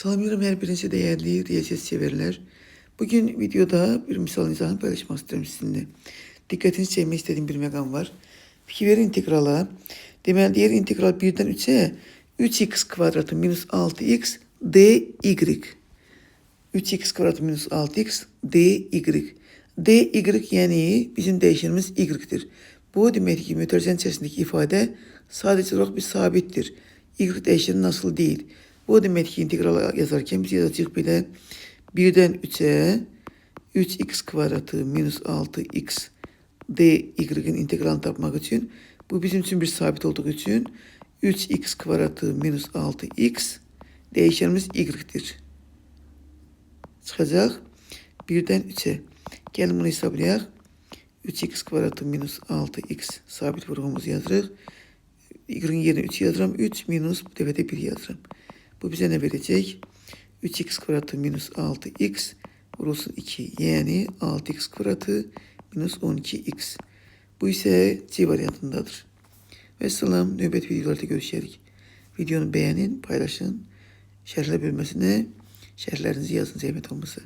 Salamlarım her birinize değerli riyaziyyat severler. Bugün videoda bir misal izahını paylaşmak istiyorum sizinle. Dikkatinizi çekmek istediğim bir məqam var. Fikir verin integrala. Deməli, deyir integral 1'den 3'e 3x kvadratı minus 6x dy. 3x kvadratı minus 6x dy. dy yani bizim değişenimiz y'dir. Bu demek ki mütercen içerisindeki ifade sadece olarak bir sabittir. Y değişeni nasıl değil. Bu demek ki integral yazarken biz yazacağız bile 1'den 3'e 3x kvadratı minus 6x dy'in integralını tapmak için bu bizim için bir sabit olduğu için 3x kvadratı minus 6x değişenimiz y'dir. Çıkacak 1'den 3'e. Gelin bunu hesaplayaq. 3x kvadratı minus 6x sabit vurğumuzu yazırıq. Y'nin yerine 3 yazıram. 3 minus bu dəfə də 1 yazıram. Bu bize ne verecek? 3x kvadratı minus 6x vurulsun 2. Yani 6x kvadratı minus 12x. Bu ise C variantındadır. Ve salam, növbət videolarda görüşərik. Videonu beğenin, paylaşın. Şərhlər bölməsinə şərhlərinizi yazın, zəhmət olmasa.